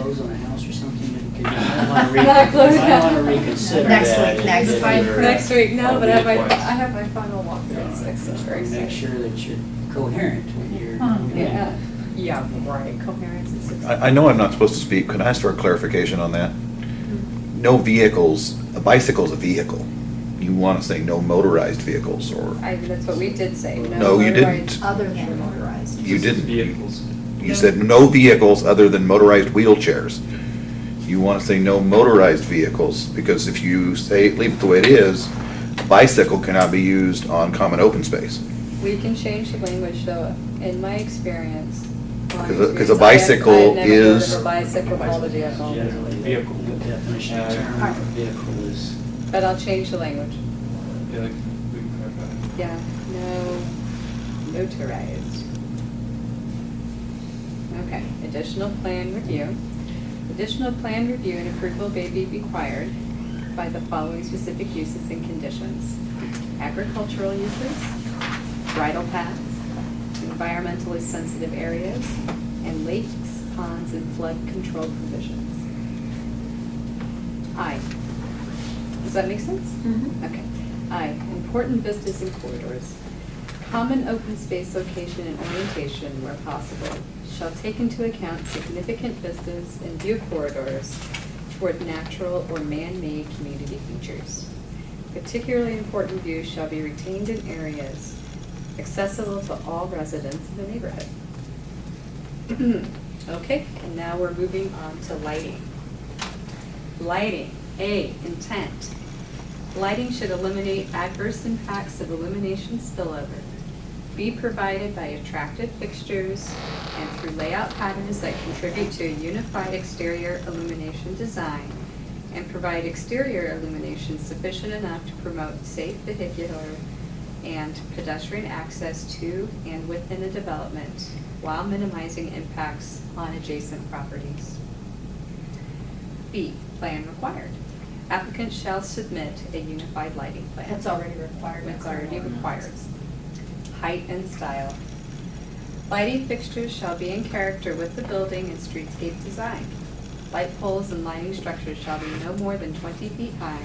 close on a house or something? Because you might want to Not close. reconsider Next that. week, next if week. you're, Next week, no, I'll but be I have there my, twice. I have my final walkthrough at 6, that's very Make exciting. sure that you're coherent when you're. Yeah, yeah, right, coherence is 6. I know I'm not supposed to speak. Could I ask for a clarification on that? No vehicles, a bicycle's a vehicle. You want to say no motorized vehicles, or, That's what we did say, no. No, you motorized- didn't. Other than motorized. you didn't. Vehicles. You said no vehicles other than motorized wheelchairs. You want to say no motorized vehicles, because if you say, leave it the way it is, a bicycle cannot be used on common open space. We can change the language, though, in my experience. my 'Cause a experience, bicycle I have never heard is- of a bicycle called a vehicle, Generally, Vehicle. the definition of term Alright. for vehicle is. but I'll change the language. Yeah, we can clarify. Yeah, no motorized. Okay, additional plan review. Additional plan review and approval may be required by the following specific uses and conditions: agricultural uses, bridle paths, environmentally sensitive areas, and lakes, ponds, and flood control provisions. I. Does that make sense? Mhm. Okay. I, important vistas and corridors. Common open space location and orientation, where possible, shall take into account significant vistas and view corridors toward natural or man-made community features. Particularly important views shall be retained in areas accessible to all residents in the neighborhood. Okay, and now we're moving on to lighting. Lighting, A, intent. Lighting should eliminate adverse impacts of illumination spillover. Be provided by attractive fixtures and through layout patterns that contribute to a unified exterior illumination design, and provide exterior illumination sufficient enough to promote safe vehicular and pedestrian access to and within a development while minimizing impacts on adjacent properties. B, plan required. Applicant shall submit a unified lighting plan. That's already required. It's already required. Height and style. Lighting fixtures shall be in character with the building and streetscape design. Light poles and lighting structures shall be no more than 20 feet high,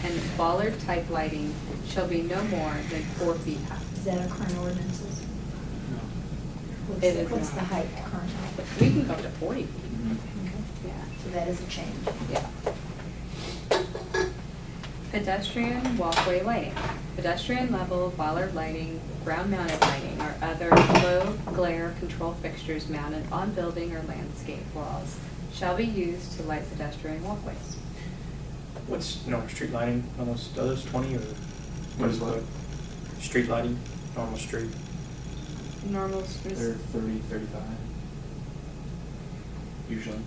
and bollard-type lighting shall be no more than 4 feet high. Is that our current ordinances? It is What's not. the height currently? We can go up to 40 feet. Okay. Yeah. So that is a change. Yeah. Pedestrian walkway lighting. Pedestrian level bollard lighting, ground mounted lighting, or other low glare control fixtures mounted on building or landscape walls shall be used to light pedestrian walkways. What's normal street lighting on those, are those 20 or? What is what? Street lighting, normal street. Normal, They're 30, 35. Usually.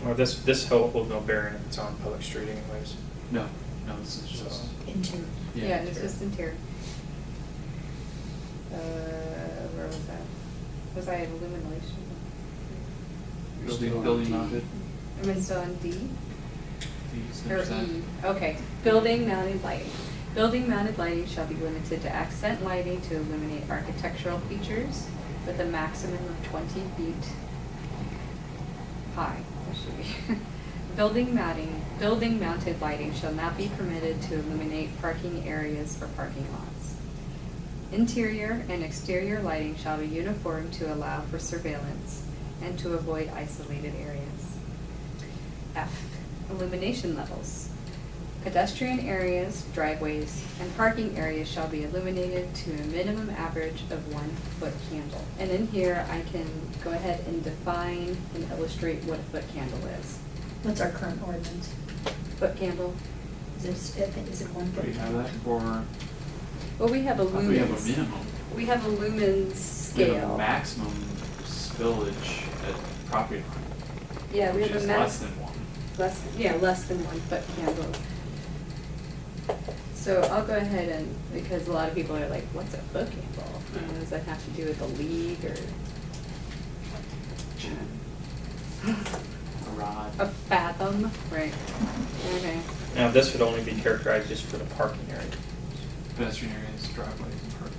Or this holds no bearing if it's on public street anyways. No, this is just. Into. yeah, it's just interior. Where was that? Was I at illumination? Building mounted. Am I still on D? These, Or there's that. E, okay. Building mounted lighting. Building mounted lighting shall be limited to accent lighting to illuminate architectural features with a maximum of 20 feet high. That should be. Building mounted lighting shall not be permitted to illuminate parking areas or parking lots. Interior and exterior lighting shall be uniform to allow for surveillance and to avoid isolated areas. F, illumination levels. Pedestrian areas, driveways, and parking areas shall be illuminated to a minimum average of 1 foot candle. And in here, I can go ahead and define and illustrate what a foot candle is. What's our current ordinance? Foot candle, Is it 1 Do foot? we have that for? well, we have a I thought we have a lumens. minimum. We have a lumen We have a scale. maximum spillage at property line. Yeah, we which have a is max. less than 1. Less than 1 foot candle. So I'll go ahead and, because a lot of people are like, what's a foot candle? And does that have to do with the league or? A rod. A fathom, right? Okay. Now, this would only be characterized just for the parking area. Pedestrian areas, driveways, and parking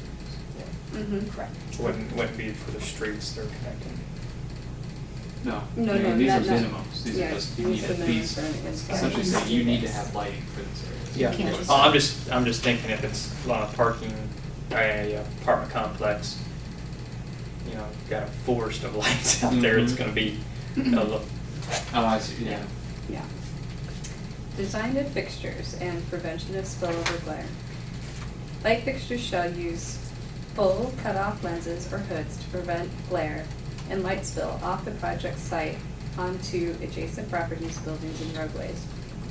areas. Mm-hmm. Correct. Wouldn't be for the streets they're connecting. No. No, I mean, no, these are not- minimums. These yeah, are just, you these need are at minimums least, for anything. essentially say you need to have lighting for this area. Yeah, can't just- well, I'm just thinking if it's on a parking, a apartment complex, you know, you've got a forest of lights out there, it's Mhm. gonna be a little. Oh, I see, yeah. Yeah. Design of fixtures and prevention of spillover glare. Light fixtures shall use full cutoff lenses or hoods to prevent glare and light spill off the project site onto adjacent properties, buildings, and roadways.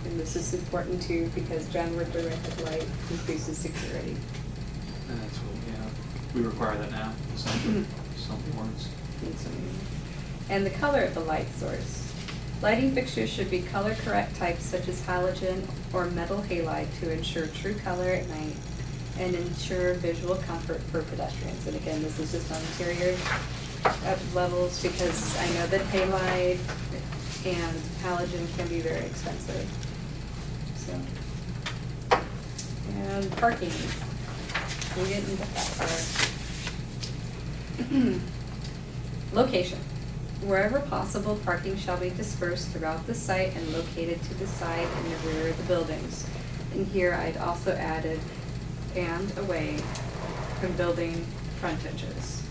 And this is important too because downward directed light increases security. And that's what, yeah, we require that now, essentially, some boards. And the color of the light source. Lighting fixtures should be color correct types such as halogen or metal halide to ensure true color at night and ensure visual comfort for pedestrians. And again, this is just on interior levels because I know that halide and halogen can be very expensive. So, and parking. We didn't get that far. Location. Wherever possible, parking shall be dispersed throughout the site and located to the side and the rear of the buildings. And here I'd also added and away from building frontages.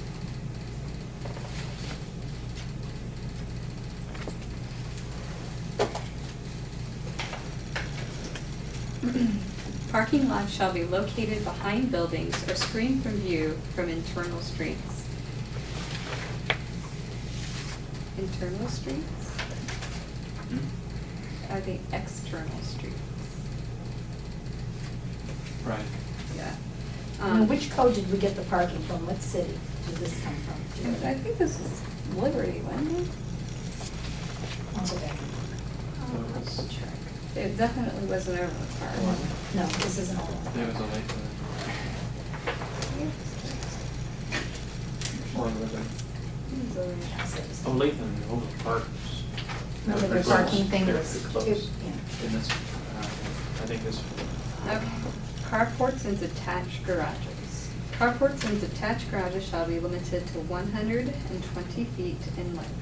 Parking lots shall be located behind buildings or screened from view from internal streets. Internal streets? Are they external streets? Right. Yeah. Now, which code did we get the parking from? What city did this come from? Do you know? I think this is Liberty, wasn't it? I'll go back. I'll double check. It definitely wasn't over the car. No, this isn't all one. There was a lake there. Or Latham. Oh, Latham, Overland Park. Remember They're the parking close. thing They're was, close. yeah. And this, I think this. Okay. Carports and detached garages. Carports and detached garages shall be limited to 120 feet in length.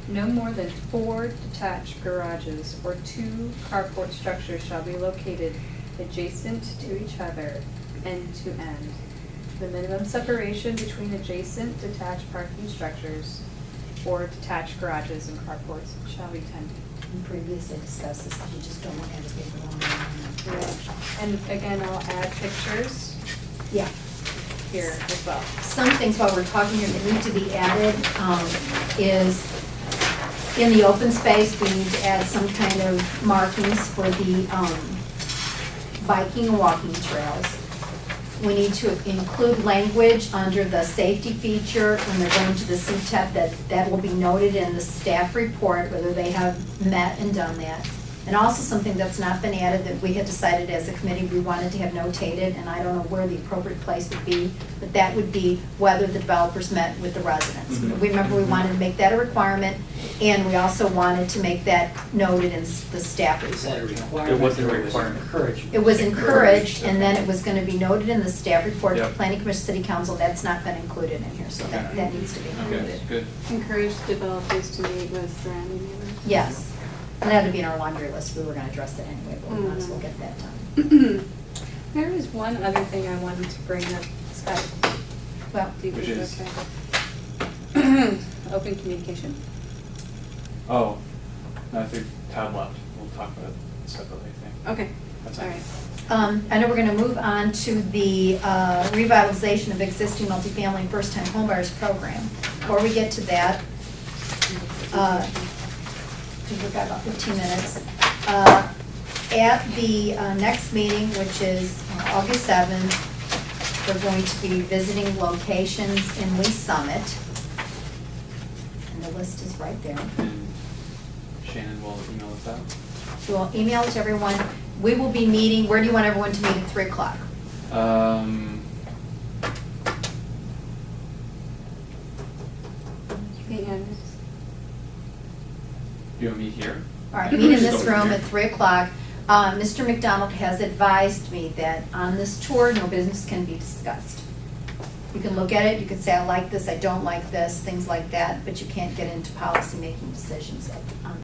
No more than 4 detached garages or 2 carport structures shall be located adjacent to each other, end to end. The minimum separation between adjacent detached parking structures or detached garages and carports shall be 10 feet. We previously discussed this, but you just don't want to have a big long line. And again, I'll add pictures Yeah. here as well. Some things while we're talking here that need to be added is in the open space, we need to add some kind of markings for the biking and walking trails. We need to include language under the safety feature when they're going to the CTEP that will be noted in the staff report, whether they have met and done that. And also something that's not been added that we had decided as a committee we wanted to have notated, and I don't know where the appropriate place would be, but that would be whether the developers met with the residents. Mhm. We remember we wanted to make that a requirement, and we also wanted to make that noted in the staff Is that a report. requirement? It wasn't a or requirement. Encouragement. It was encouraged, and then it was gonna be noted in the staff report to Yep. Planning Commission, City Council. That's not been included in here, so that needs to be Okay, included. good. Encourage developers to meet with surrounding neighbors. Yes, and that would be in our laundry list. We were gonna address that anyway, but we might as well get that done. There is one other thing I wanted to bring up, Scott. Well, Do you Which think is? okay? Open communication. Oh, no, I think Todd left. We'll talk about it separately, I think. Okay, That's all all right. I know we're gonna move on to the revitalization of existing multifamily first-time homebuyers program. Before we get to that, because we've got about 15 minutes. At the next meeting, which is August 7th, we're going to be visiting locations in Lee Summit. And the list is right there. And Shannon will email us out. We'll email it to everyone. We will be meeting, where do you want everyone to meet at 3 o'clock? You want me here? All right, meet in this room at 3 o'clock. Mr. McDonald has advised me that on this tour, no business can be discussed. You can look at it, you can say, I like this, I don't like this, things like that, but you can't get into policy-making decisions on